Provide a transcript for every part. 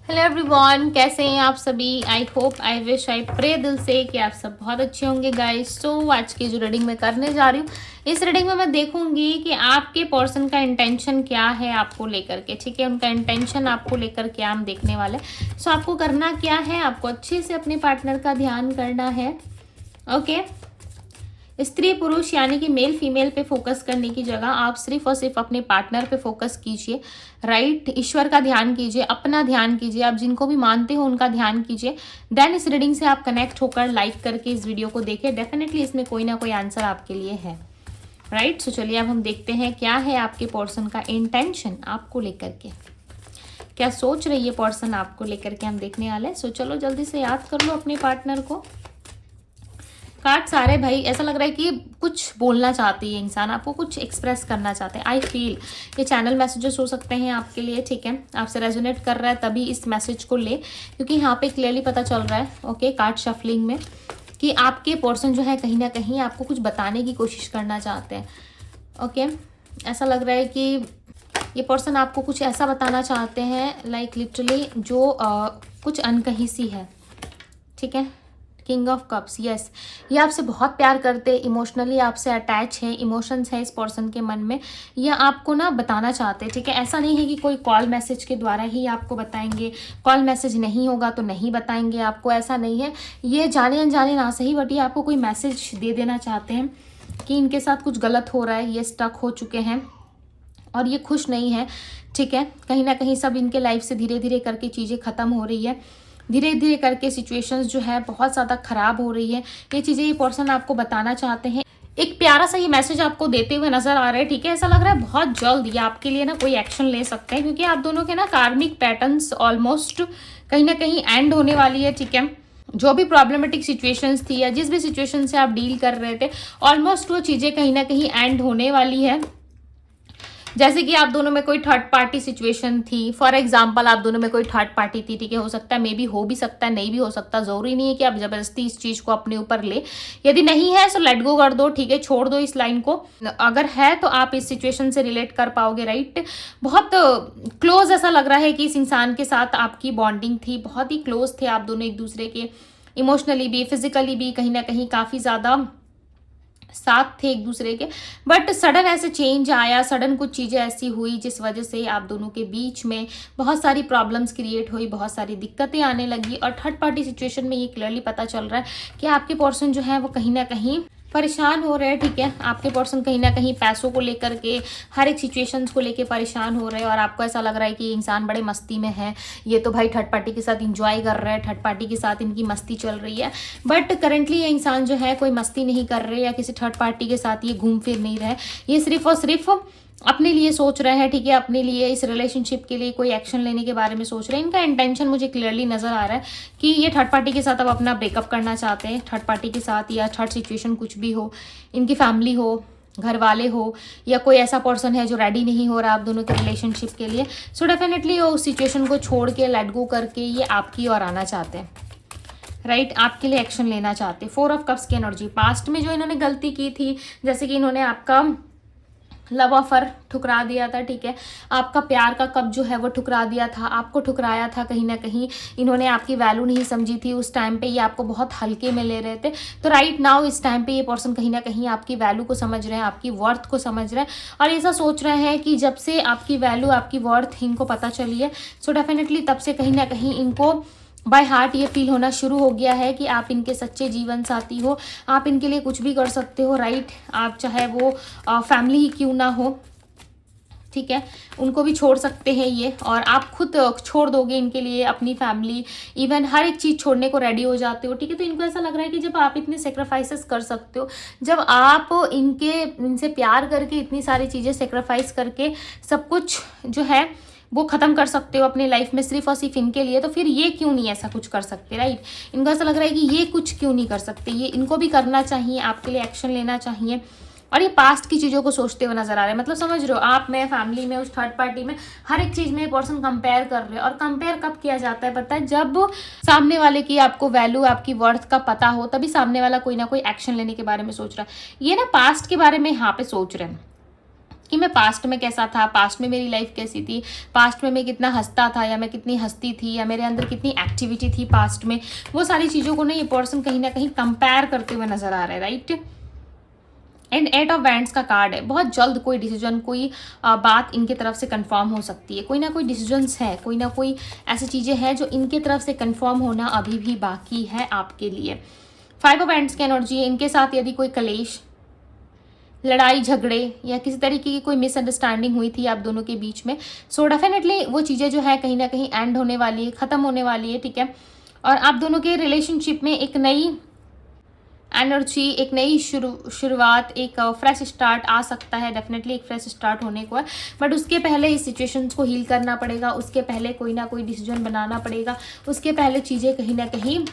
Hello everyone, कैसे हैं आप सभी। I hope, I wish, I pray दिल से कि आप सब बहुत अच्छे होंगे गाइस। सो आज की जो रीडिंग मैं करने जा रही हूँ, इस रीडिंग में मैं देखूंगी कि आपके पर्सन का इंटेंशन क्या है आपको लेकर के। ठीक है, उनका इंटेंशन आपको लेकर के हम देखने वाले। सो आपको करना क्या है, आपको अच्छे से अपने पार्टनर का ध्यान करना है। ओके, स्त्री पुरुष यानी कि मेल फीमेल पे फोकस करने की जगह आप सिर्फ और सिर्फ अपने पार्टनर पे फोकस कीजिए। राइट, ईश्वर का ध्यान कीजिए, अपना ध्यान कीजिए, आप जिनको भी मानते हो उनका ध्यान कीजिए। देन इस रीडिंग से आप कनेक्ट होकर लाइक करके इस वीडियो को देखें। डेफिनेटली इसमें कोई ना कोई आंसर आपके लिए है। राइट, सो चलिए अब हम देखते हैं क्या है आपके पर्सन का इंटेंशन आपको लेकर के, क्या सोच रही है पर्सन आपको लेकर के, हम देखने वाले हैं। सो चलो जल्दी से याद कर लो अपने पार्टनर को। कार्ड सारे भाई ऐसा लग रहा है कि कुछ बोलना चाहती है इंसान, आपको कुछ एक्सप्रेस करना चाहते हैं। आई फील ये चैनल मैसेजेस हो सकते हैं आपके लिए। ठीक है, आपसे रेजोनेट कर रहा है तभी इस मैसेज को ले, क्योंकि यहाँ पे क्लियरली पता चल रहा है ओके कार्ड शफलिंग में कि आपके पर्सन जो है कहीं ना कहीं आपको कुछ बताने की कोशिश करना चाहते हैं। ओके, ऐसा लग रहा है कि ये पर्सन आपको कुछ ऐसा बताना चाहते हैं लाइक लिटरली जो कुछ अनकही सी है। ठीक है, किंग ऑफ कप्स, यस, ये आपसे बहुत प्यार करते हैं, इमोशनली आपसे अटैच है, इमोशंस है इस पर्सन के मन में, या आपको ना बताना चाहते हैं। ठीक है, ऐसा नहीं है कि कोई कॉल मैसेज के द्वारा ही आपको बताएंगे, कॉल मैसेज नहीं होगा तो नहीं बताएंगे आपको, ऐसा नहीं है। ये जाने अनजाने ना सही बट ये आपको कोई मैसेज दे देना चाहते हैं कि इनके साथ कुछ गलत हो रहा है, ये स्टक हो चुके हैं और ये खुश नहीं है। ठीक है, कहीं ना कहीं सब इनके लाइफ से धीरे धीरे करके चीज़ें ख़त्म हो रही है, धीरे धीरे करके सिचुएशंस जो है बहुत ज़्यादा ख़राब हो रही है। ये चीज़ें ये पर्सन आपको बताना चाहते हैं, एक प्यारा सा ये मैसेज आपको देते हुए नजर आ रहा है। ठीक है, ऐसा लग रहा है बहुत जल्द ये आपके लिए ना कोई एक्शन ले सकते हैं, क्योंकि आप दोनों के ना कार्मिक पैटर्न्स ऑलमोस्ट कहीं ना कहीं एंड होने वाली है। ठीक है, जो भी प्रॉब्लमेटिक सिचुएशंस थी या जिस भी सिचुएशन से आप डील कर रहे थे, ऑलमोस्ट वो चीज़ें कहीं ना कहीं एंड होने वाली है। जैसे कि आप दोनों में कोई थर्ड पार्टी सिचुएशन थी, फॉर एग्जांपल आप दोनों में कोई थर्ड पार्टी थी। ठीक है, हो सकता है मे बी हो भी सकता है, नहीं भी हो सकता, जरूरी नहीं है कि आप जबरदस्ती इस चीज को अपने ऊपर ले। यदि नहीं है तो लेट गो कर दो। ठीक है, छोड़ दो इस लाइन को। अगर है तो आप इस सिचुएशन से रिलेट कर पाओगे। राइट, बहुत क्लोज ऐसा लग रहा है कि इस इंसान के साथ आपकी बॉन्डिंग थी, बहुत ही क्लोज थे आप दोनों एक दूसरे के, इमोशनली भी फिजिकली भी कहीं ना कहीं काफी ज्यादा साथ थे एक दूसरे के। बट सडन ऐसे चेंज आया, सडन कुछ चीज़ें ऐसी हुई जिस वजह से आप दोनों के बीच में बहुत सारी प्रॉब्लम्स क्रिएट हुई, बहुत सारी दिक्कतें आने लगी। और थर्ड पार्टी सिचुएशन में ये क्लियरली पता चल रहा है कि आपके पर्सन जो है वो कहीं ना कहीं परेशान हो रहे हैं। ठीक है, आपके पर्सन कहीं ना कहीं पैसों को लेकर के, हर एक सिचुएशंस को लेकर परेशान हो रहे हैं और आपको ऐसा लग रहा है कि इंसान बड़े मस्ती में है, ये तो भाई थर्ड पार्टी के साथ इंजॉय कर रहा है, थर्ड पार्टी के साथ इनकी मस्ती चल रही है। बट करेंटली ये इंसान जो है कोई मस्ती नहीं कर रहे या किसी थर्ड पार्टी के साथ ये घूम फिर नहीं रहे, ये सिर्फ और सिर्फ अपने लिए सोच रहे हैं। ठीक है, अपने लिए, इस रिलेशनशिप के लिए कोई एक्शन लेने के बारे में सोच रहे हैं। इनका इंटेंशन मुझे क्लियरली नजर आ रहा है कि ये थर्ड पार्टी के साथ अब अपना ब्रेकअप करना चाहते हैं, थर्ड पार्टी के साथ, या थर्ड सिचुएशन कुछ भी हो, इनकी फैमिली हो, घर वाले हो, या कोई ऐसा पर्सन है जो रेडी नहीं हो रहा आप दोनों के रिलेशनशिप के लिए। सो डेफिनेटली वो उस सिचुएशन को छोड़ के, लेट गो करके ये आपकी ओर आना चाहते हैं। राइट, आपके लिए एक्शन लेना चाहते हैं। 4 ऑफ कप्स की एनर्जी, पास्ट में जो इन्होंने गलती की थी, जैसे कि इन्होंने आपका लव ऑफर ठुकरा दिया था। ठीक है, आपका प्यार का कप जो है वो ठुकरा दिया था, आपको ठुकराया था कहीं ना कहीं, इन्होंने आपकी वैल्यू नहीं समझी थी उस टाइम पे, ये आपको बहुत हल्के में ले रहे थे। तो राइट नाउ इस टाइम पे ये पर्सन कहीं ना कहीं आपकी वैल्यू को समझ रहे हैं, आपकी वर्थ को समझ रहे हैं, और ऐसा सोच रहे हैं कि जब से आपकी वैल्यू, आपकी वर्थ इनको पता चली है, सो डेफिनेटली तब से कहीं ना कहीं इनको बाय हार्ट ये फील होना शुरू हो गया है कि आप इनके सच्चे जीवन साथी हो, आप इनके लिए कुछ भी कर सकते हो। राइट, आप चाहे वो फैमिली ही क्यों ना हो, ठीक है, उनको भी छोड़ सकते हैं ये, और आप खुद छोड़ दोगे इनके लिए अपनी फैमिली, इवन हर एक चीज़ छोड़ने को रेडी हो जाते हो। ठीक है, तो इनको ऐसा लग रहा है कि जब आप इतने सेक्रीफाइसेस कर सकते हो, जब आप इनसे प्यार करके इतनी सारी चीज़ें सेक्रीफाइस करके सब कुछ जो है वो ख़त्म कर सकते हो अपनी लाइफ में सिर्फ और सिर्फ इनके लिए, तो फिर ये क्यों नहीं ऐसा कुछ कर सकते। राइट, इनको ऐसा लग रहा है कि ये कुछ क्यों नहीं कर सकते, ये इनको भी करना चाहिए, आपके लिए एक्शन लेना चाहिए। और ये पास्ट की चीज़ों को सोचते हुए नजर आ रहे हैं, मतलब समझ रहे हो, आप में, फैमिली में, उस थर्ड पार्टी में, हर एक चीज़ में पर्सन कंपेयर कर रहे हैं। और कंपेयर कब किया जाता है पता है, जब सामने वाले की आपको वैल्यू, आपकी वर्थ का पता हो, तभी सामने वाला कोई ना कोई एक्शन लेने के बारे में सोच रहा है। ये ना पास्ट के बारे में यहाँ पे सोच रहे हैं, कि मैं पास्ट में कैसा था, पास्ट में मेरी लाइफ कैसी थी, पास्ट में मैं कितना हंसता था या मैं कितनी हंसती थी या मेरे अंदर कितनी एक्टिविटी थी पास्ट में, वो सारी चीज़ों को ना ये पर्सन कहीं ना कहीं कंपेयर करते हुए नजर आ रहा है, राइट। एंड 8 ऑफ वैंड्स का कार्ड है। बहुत जल्द कोई डिसीजन, कोई बात इनके तरफ से कंफर्म हो सकती है। कोई ना कोई डिसीजंस है, कोई ना कोई ऐसी चीज़ें हैं जो इनके तरफ से कंफर्म होना अभी भी बाकी है आपके लिए। 5 ऑफ वैंड्स की एनर्जी है। इनके साथ यदि कोई कलेश, लड़ाई झगड़े या किसी तरीके की कोई मिसअंडरस्टैंडिंग हुई थी आप दोनों के बीच में, सो डेफिनेटली वो चीज़ें जो है कहीं ना कहीं एंड होने वाली है, ख़त्म होने वाली है, ठीक है। और आप दोनों के रिलेशनशिप में एक नई एनर्जी, एक नई शुरुआत, एक फ्रेश स्टार्ट आ सकता है। डेफिनेटली एक फ्रेश स्टार्ट होने को है, बट उसके पहले इस सिचुएशंस को हील करना पड़ेगा, उसके पहले कोई ना कोई डिसीजन बनाना पड़ेगा, उसके पहले चीज़ें कहीं ना कहीं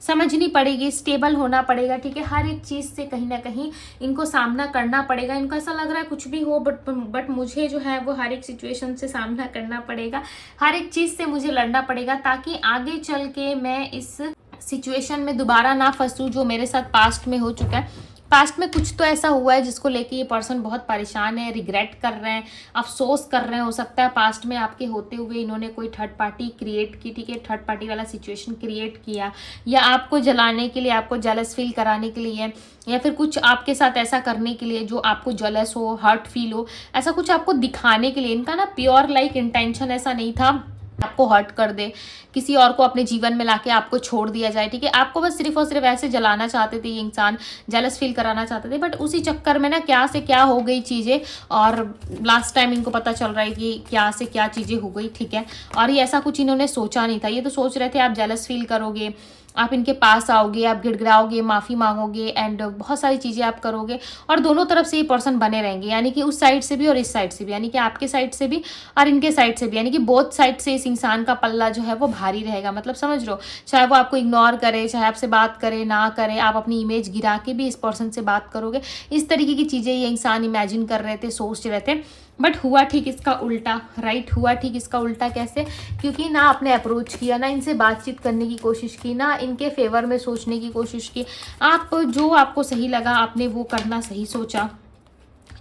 समझनी पड़ेगी, स्टेबल होना पड़ेगा, ठीक है। हर एक चीज़ से कहीं ना कहीं इनको सामना करना पड़ेगा। इनको ऐसा लग रहा है कुछ भी हो बट मुझे जो है वो हर एक सिचुएशन से सामना करना पड़ेगा, हर एक चीज़ से मुझे लड़ना पड़ेगा, ताकि आगे चल के मैं इस सिचुएशन में दोबारा ना फंसूँ जो मेरे साथ पास्ट में हो चुका है। पास्ट में कुछ तो ऐसा हुआ है जिसको लेके ये पर्सन बहुत परेशान है, रिग्रेट कर रहे हैं, अफसोस कर रहे हैं। हो सकता है पास्ट में आपके होते हुए इन्होंने कोई थर्ड पार्टी क्रिएट की, ठीक है, थर्ड पार्टी वाला सिचुएशन क्रिएट किया, या आपको जलाने के लिए, आपको जेलस फील कराने के लिए, या फिर कुछ आपके साथ ऐसा करने के लिए जो आपको जेलस हो, हर्ट फील हो, ऐसा कुछ आपको दिखाने के लिए। इनका ना प्योर लाइक इंटेंशन ऐसा नहीं था आपको हर्ट कर दे, किसी और को अपने जीवन में लाके आपको छोड़ दिया जाए, ठीक है। आपको बस सिर्फ और सिर्फ ऐसे जलाना चाहते थे ये इंसान, जेलस फील कराना चाहते थे, बट उसी चक्कर में ना क्या से क्या हो गई चीज़ें, और लास्ट टाइम इनको पता चल रहा है कि क्या से क्या चीज़ें हो गई, ठीक है। और ये ऐसा कुछ इन्होंने सोचा नहीं था। ये तो सोच रहे थे आप जेलस फील करोगे, आप इनके पास आओगे, आप गिड़गिड़ाओगे, माफ़ी मांगोगे, एंड बहुत सारी चीज़ें आप करोगे, और दोनों तरफ से ये पर्सन बने रहेंगे, यानी कि उस साइड से भी और इस साइड से भी, यानी कि आपके साइड से भी और इनके साइड से भी, यानी कि बोथ साइड से इस इंसान का पल्ला जो है वो भारी रहेगा। मतलब समझ लो, चाहे वो आपको इग्नोर करे, चाहे आपसे बात करे ना करे, आप अपनी इमेज गिरा के भी इस पर्सन से बात करोगे। इस तरीके की चीज़ें ये इंसान इमेजिन कर रहे थे, सोच रहे थे, बट हुआ ठीक इसका उल्टा, राइट। हुआ ठीक इसका उल्टा कैसे? क्योंकि ना आपने अप्रोच किया, ना इनसे बातचीत करने की कोशिश की, ना इनके फेवर में सोचने की कोशिश की। आप जो आपको सही लगा आपने वो करना सही सोचा,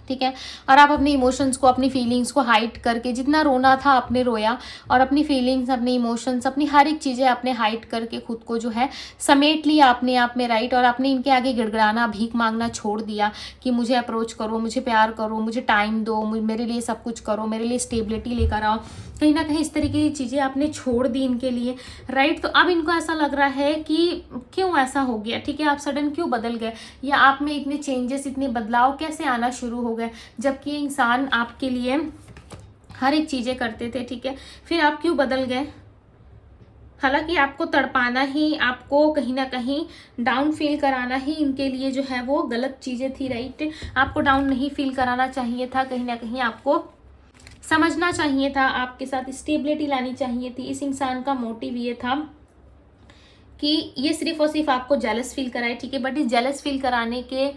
ठीक है। और आप अपने इमोशंस को, अपनी फीलिंग्स को हाइड करके, जितना रोना था आपने रोया, और अपनी फीलिंग्स, अपने इमोशंस, अपनी हर एक चीज़ें आपने हाइड करके खुद को जो है समेट लिया अपने आप में, राइट। और आपने इनके आगे गिड़गिड़ाना, भीख मांगना छोड़ दिया कि मुझे अप्रोच करो, मुझे प्यार करो, मुझे टाइम दो, मेरे लिए सब कुछ करो, मेरे लिए स्टेबिलिटी लेकर आओ। कहीं ना कहीं इस तरीके की चीज़ें आपने छोड़ दी इनके लिए, राइट। तो अब इनको ऐसा लग रहा है कि क्यों ऐसा हो गया, ठीक है, आप सडन क्यों बदल गए, या आप में इतने चेंजेस, इतने बदलाव कैसे आना शुरू हो गए, जबकि इंसान आपके लिए हर एक चीज़ें करते थे, ठीक है, फिर आप क्यों बदल गए। हालांकि आपको तड़पाना ही, आपको कहीं ना कहीं डाउन फील कराना ही इनके लिए जो है वो गलत चीज़ें थी, राइट। आपको डाउन नहीं फील कराना चाहिए था, कहीं ना कहीं आपको समझना चाहिए था, आपके साथ स्टेबिलिटी लानी चाहिए थी। इस इंसान का मोटिव ये था कि ये सिर्फ और सिर्फ आपको जेलस फील कराए, ठीक है, बट इस जेलस फील कराने के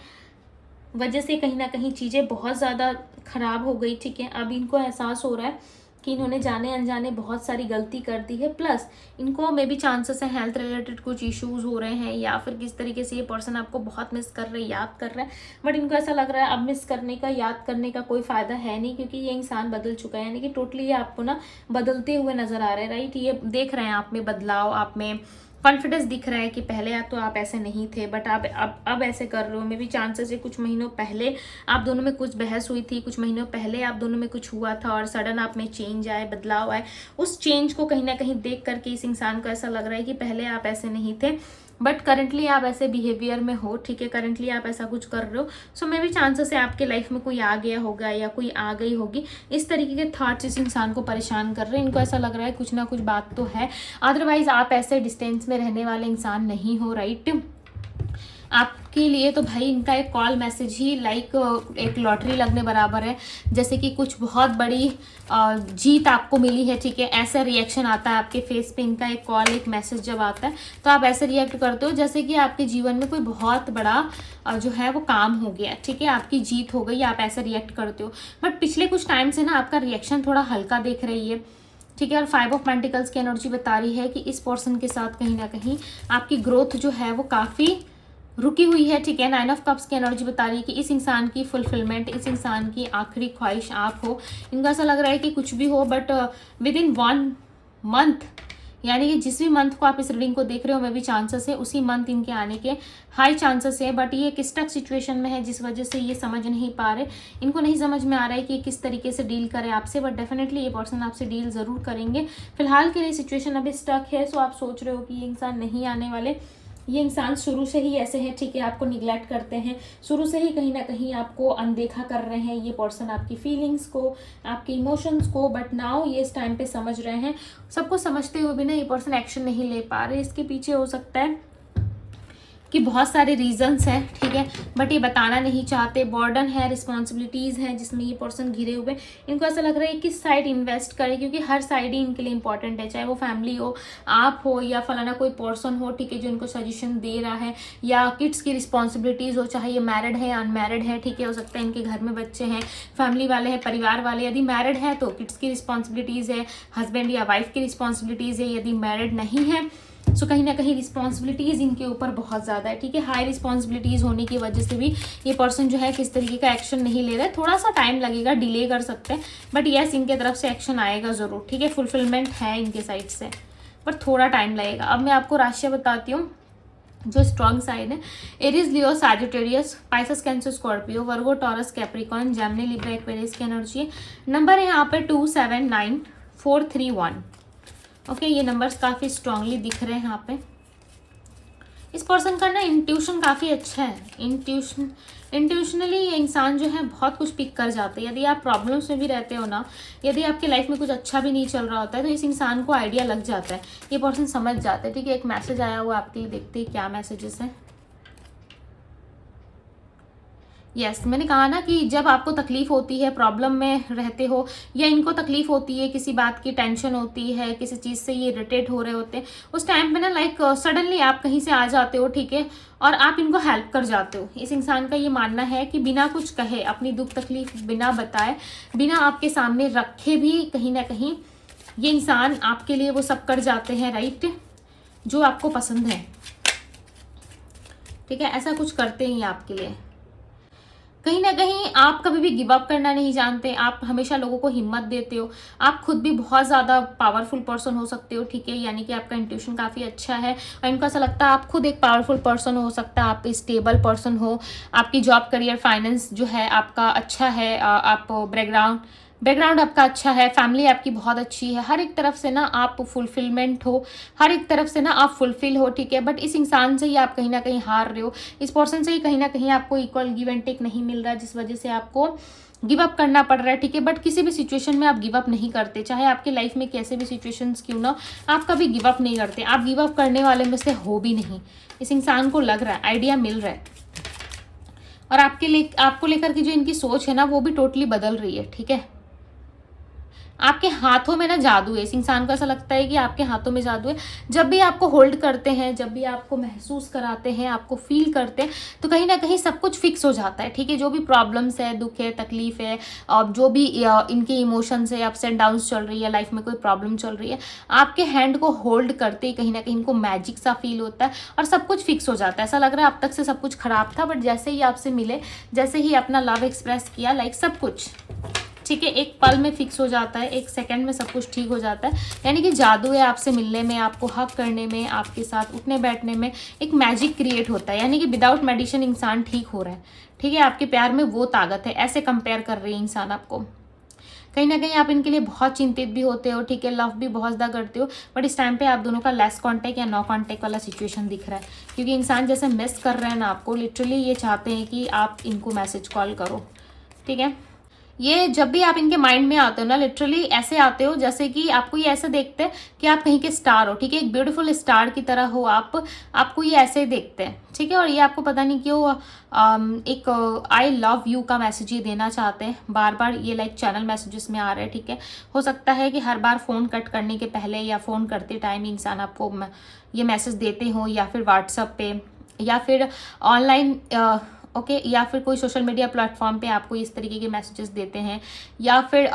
वजह से कहीं ना कहीं चीज़ें बहुत ज़्यादा ख़राब हो गई, ठीक है। अब इनको एहसास हो रहा है कि इन्होंने जाने अनजाने बहुत सारी गलती कर दी है, प्लस इनको मे भी चांसेस हैं हेल्थ रिलेटेड कुछ इश्यूज हो रहे हैं, या फिर किस तरीके से ये पर्सन आपको बहुत मिस कर रहे हैं, याद कर रहा है, बट इनको ऐसा लग रहा है अब मिस करने का, याद करने का कोई फ़ायदा है नहीं, क्योंकि ये इंसान बदल चुका है, यानी कि टोटली ये आपको ना बदलते हुए नज़र आ रहे हैं, राइट। ये देख रहे हैं आप में बदलाव, आप में कॉन्फिडेंस दिख रहा है कि पहले तो आप ऐसे नहीं थे, बट आप अब ऐसे कर रहे हो। मे भी चांसेस है कुछ महीनों पहले आप दोनों में कुछ बहस हुई थी, कुछ महीनों पहले आप दोनों में कुछ हुआ था, और सडन आप में चेंज आए, बदलाव आए। उस चेंज को कहीं ना कहीं देख करके इस इंसान को ऐसा लग रहा है कि पहले आप ऐसे नहीं थे, बट करंटली आप ऐसे बिहेवियर में हो, ठीक है, करंटली आप ऐसा कुछ कर रहे हो। सो मे भी चांसेस है आपके लाइफ में कोई आ गया होगा या कोई आ गई होगी। इस तरीके के थॉट्स इस इंसान को परेशान कर रहे हैं। इनको ऐसा लग रहा है कुछ ना कुछ बात तो है, अदरवाइज आप ऐसे डिस्टेंस में रहने वाले इंसान नहीं हो, राइट। आपके लिए तो भाई इनका एक कॉल मैसेज ही लाइक एक लॉटरी लगने बराबर है, जैसे कि कुछ बहुत बड़ी जीत आपको मिली है, ठीक है। ऐसा रिएक्शन आता है आपके फेस पे, इनका एक कॉल, एक मैसेज जब आता है तो आप ऐसे रिएक्ट करते हो जैसे कि आपके जीवन में कोई बहुत बड़ा जो है वो काम हो गया, ठीक है, आपकी जीत हो गई, आप ऐसे रिएक्ट करते हो। बट पिछले कुछ टाइम से ना आपका रिएक्शन थोड़ा हल्का दिख रही है, ठीक है। और 5 ऑफ पेंटिकल्स की एनर्जी बता रही है कि इस पर्सन के साथ कहीं ना कहीं आपकी ग्रोथ जो है वो काफ़ी रुकी हुई है, ठीक है। 9 ऑफ कप्स की एनर्जी बता रही है कि इस इंसान की फुलफिलमेंट, इस इंसान की आखिरी ख्वाहिश आप हो। इनको ऐसा लग रहा है कि कुछ भी हो बट विद इन 1 मंथ, यानी कि जिस भी मंथ को आप इस रीडिंग को देख रहे हो में भी चांसेस है उसी मंथ इनके आने के हाई चांसेस है। बट ये एक स्टक सिचुएशन में है जिस वजह से ये समझ नहीं पा रहे, इनको नहीं समझ में आ रहा है कि किस तरीके से डील करें आपसे। बट डेफिनेटली ये पर्सन आपसे डील ज़रूर करेंगे। फिलहाल के लिए सिचुएशन अभी स्टक है। सो आप सोच रहे हो कि ये इंसान नहीं आने वाले, ये इंसान शुरू से ही ऐसे हैं, ठीक है। आपको निगलेक्ट करते हैं, शुरू से ही कहीं ना कहीं आपको अनदेखा कर रहे हैं ये पर्सन, आपकी फीलिंग्स को, आपके इमोशंस को। बट नाउ ये इस टाइम पे समझ रहे हैं। सबको समझते हुए भी ना ये पर्सन एक्शन नहीं ले पा रहे। इसके पीछे हो सकता है कि बहुत सारे रीजंस हैं, ठीक है, बट ये बताना नहीं चाहते। बर्डन है, रिस्पॉन्सिबिलिटीज़ हैं जिसमें ये पर्सन घिरे हुए। इनको ऐसा लग रहा है किस साइड इन्वेस्ट करें, क्योंकि हर साइड ही इनके लिए इंपॉर्टेंट है, चाहे वो फैमिली हो, आप हो, या फलाना कोई पर्सन हो, ठीक है, जो इनको सजेशन दे रहा है, या किड्स की रिस्पॉन्सिबिलिटीज़ हो, चाहे ये मैरिड है या अनमैरिड है, ठीक है। हो सकता है इनके घर में बच्चे हैं, फैमिली वाले हैं, परिवार वाले। यदि मैरिड है तो किड्स की रिस्पॉन्सिबिलिटीज़ है, हस्बैंड या वाइफ की रिस्पॉन्सिबिलिटीज़ है। यदि मैरिड नहीं है सो कहीं ना कहीं रिस्पॉन्सिबिलिटीज़ इनके ऊपर बहुत ज़्यादा है, ठीक है। हाई रिस्पॉन्सिबिलिटीज़ होने की वजह से भी ये पर्सन जो है किस तरीके का एक्शन नहीं ले रहा है। थोड़ा सा टाइम लगेगा, डिले कर सकते हैं, बट यस इनके तरफ से एक्शन आएगा ज़रूर, ठीक है। फुलफिलमेंट है इनके साइड से, पर थोड़ा टाइम लगेगा। अब मैं आपको राशियाँ बताती हूँ जो स्ट्रॉन्ग साइड है। Aries, Leo, Sagittarius, Pisces, Cancer, Scorpio, Virgo, Taurus, Capricorn, Gemini, Libra, Aquarius की एनर्जी है। नंबर है यहाँ पे 2, 7, 9, 4, 3, 1। ओके, ये नंबर्स काफ़ी स्ट्रांगली दिख रहे हैं यहाँ पे। इस पर्सन का ना इंट्यूशन काफ़ी अच्छा है। इंट्यूशनली ये इंसान जो है बहुत कुछ पिक कर जाते हैं। यदि आप प्रॉब्लम्स में भी रहते हो ना, यदि आपकी लाइफ में कुछ अच्छा भी नहीं चल रहा होता है, तो इस इंसान को आइडिया लग जाता है, ये पर्सन समझ जाता है, ठीक है। एक मैसेज आया हुआ आपके लिए, देखते हैं क्या मैसेजेस हैं। यस मैंने कहा ना कि जब आपको तकलीफ होती है, प्रॉब्लम में रहते हो, या इनको तकलीफ होती है, किसी बात की टेंशन होती है, किसी चीज़ से ये इरिटेट हो रहे होते हैं, उस टाइम पे ना लाइक सडनली आप कहीं से आ जाते हो, ठीक है, और आप इनको हेल्प कर जाते हो। इस इंसान का ये मानना है कि बिना कुछ कहे, अपनी दुख तकलीफ बिना बताए, बिना आपके सामने रखे भी कहीं ना कहीं ये इंसान आपके लिए वो सब कर जाते हैं, राइट, जो आपको पसंद है, ठीक है। ऐसा कुछ करते हैं ये आपके लिए। कहीं ना कहीं आप कभी भी गिव अप करना नहीं जानते, आप हमेशा लोगों को हिम्मत देते हो। आप खुद भी बहुत ज़्यादा पावरफुल पर्सन हो सकते हो, ठीक है, यानी कि आपका इंट्यूशन काफ़ी अच्छा है और इनको ऐसा लगता है आप खुद एक पावरफुल पर्सन हो सकता है, आप स्टेबल पर्सन हो, आपकी जॉब, करियर, फाइनेंस जो है आपका अच्छा है, आप बैकग्राउंड आपका अच्छा है, फैमिली आपकी बहुत अच्छी है, हर एक तरफ से ना आप फुलफिलमेंट हो, हर एक तरफ से ना आप फुलफिल हो, ठीक है। बट इस इंसान से ही आप कहीं ना कहीं हार रहे हो, इस पर्सन से ही कहीं ना कहीं आपको इक्वल गिव एंड टेक नहीं मिल रहा है, जिस वजह से आपको गिव अप करना पड़ रहा है, ठीक है। बट किसी भी सिचुएशन में आप गिव अप नहीं करते, चाहे आपकी लाइफ में कैसे भी सिचुएशंस क्यों ना, आप कभी गिव अप नहीं करते, आप गिव अप करने वाले में से हो भी नहीं। इस इंसान को लग रहा है, आइडिया मिल रहा है, और आपको लेकर के जो इनकी सोच है ना वो भी टोटली बदल रही है, ठीक है। आपके हाथों में ना जादू है, इस इंसान को ऐसा लगता है कि आपके हाथों में जादू है। जब भी आपको होल्ड करते हैं, जब भी आपको महसूस कराते हैं, आपको फील करते हैं, तो कहीं ना कहीं सब कुछ फिक्स हो जाता है, ठीक है। जो भी प्रॉब्लम्स है, दुख है, तकलीफ है, और जो भी इनके इमोशंस है, अप्स एंड डाउन्स चल रही है, लाइफ में कोई प्रॉब्लम चल रही है, आपके हैंड को होल्ड करते ही कहीं ना कहीं इनको मैजिक सा फील होता है और सब कुछ फिक्स हो जाता है। ऐसा लग रहा है अब तक से सब कुछ खराब था, बट जैसे ही आपसे मिले, जैसे ही अपना लव एक्सप्रेस किया, लाइक सब कुछ ठीक है, एक पल में फिक्स हो जाता है, एक सेकंड में सब कुछ ठीक हो जाता है। यानी कि जादू है आपसे मिलने में, आपको हक करने में, आपके साथ उठने बैठने में एक मैजिक क्रिएट होता है। यानी कि विदाउट मेडिसिन इंसान ठीक हो रहा है, ठीक है। आपके प्यार में वो ताकत है, ऐसे कंपेयर कर रही है इंसान आपको। कहीं ना कहीं आप इनके लिए बहुत चिंतित भी होते हो, ठीक है, लव भी बहुत ज़्यादा करते हो, बट इस टाइम पे आप दोनों का लेस कांटेक्ट या नो कांटेक्ट वाला सिचुएशन दिख रहा है, क्योंकि इंसान जैसे मिस कर रहे हैं ना आपको, लिटरली ये चाहते हैं कि आप इनको मैसेज कॉल करो, ठीक है। ये जब भी आप इनके माइंड में आते हो ना, लिटरली ऐसे आते हो जैसे कि आपको ये ऐसे देखते हैं कि आप कहीं के स्टार हो, ठीक है, एक ब्यूटीफुल स्टार की तरह हो आप, आपको ये ऐसे ही देखते हैं, ठीक है। और ये आपको पता नहीं क्यों एक आई लव यू का मैसेज ये देना चाहते हैं बार बार, ये लाइक चैनल मैसेजेस में आ रहे हैं, ठीक है। हो सकता है कि हर बार फ़ोन कट करने के पहले या फ़ोन करते टाइम इंसान आपको ये मैसेज देते हो, या फिर व्हाट्सएप पे, या फिर ऑनलाइन ओके, या फिर कोई सोशल मीडिया प्लेटफॉर्म पे आपको इस तरीके के मैसेजेस देते हैं, या फिर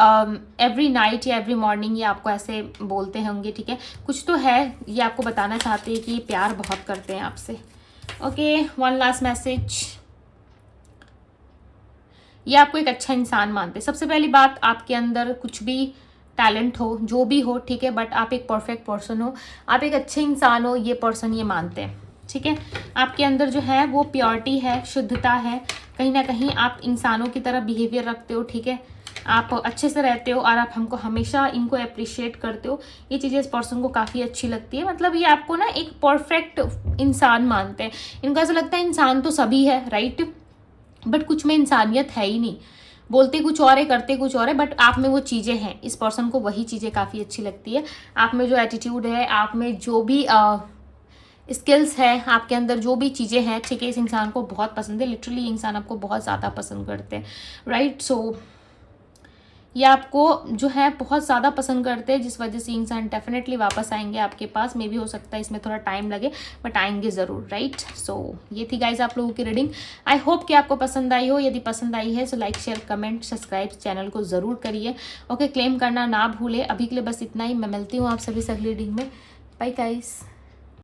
एवरी नाइट या एवरी मॉर्निंग ये आपको ऐसे बोलते होंगे, ठीक है। कुछ तो है, ये आपको बताना चाहते हैं कि ये प्यार बहुत करते हैं आपसे, ओके, वन लास्ट मैसेज। ये आपको एक अच्छा इंसान मानते हैं। सबसे पहली बात, आपके अंदर कुछ भी टैलेंट हो, जो भी हो, ठीक है, बट आप एक परफेक्ट पर्सन हो, आप एक अच्छे इंसान हो, ये पर्सन ये मानते हैं, ठीक है। आपके अंदर जो है वो प्योरिटी है, शुद्धता है, कहीं ना कहीं आप इंसानों की तरह बिहेवियर रखते हो, ठीक है, आप अच्छे से रहते हो और आप हमको हमेशा इनको अप्रिशिएट करते हो। ये चीज़ें इस पर्सन को काफ़ी अच्छी लगती है। मतलब ये आपको ना एक परफेक्ट इंसान मानते हैं। इनको ऐसा लगता है इंसान तो सभी है, राइट, बट कुछ में इंसानियत है ही नहीं। बोलते कुछ और है, करते कुछ और है, बट आप में वो चीज़ें हैं। इस पर्सन को वही चीज़ें काफ़ी अच्छी लगती है। आप में जो एटीट्यूड है, आप में जो भी स्किल्स है, आपके अंदर जो भी चीज़ें हैं, ठीक है, इस इंसान को बहुत पसंद है। लिटरली ये इंसान आपको बहुत ज़्यादा पसंद करते हैं, राइट। सो ये आपको जो है बहुत ज़्यादा पसंद करते हैं, जिस वजह से इंसान डेफिनेटली वापस आएंगे आपके पास। मे भी हो सकता है इसमें थोड़ा टाइम लगे, बट आएंगे ज़रूर, राइट। सो ये थी गाइज आप लोगों की रीडिंग। आई होप कि आपको पसंद आई हो। यदि पसंद आई है so like, share, comment, subscribe channel को ज़रूर करिए। ओके, क्लेम करना ना भूले। अभी के लिए बस इतना ही। मैं मिलती हूँ आप सभी से अगली रीडिंग में। Bye guys.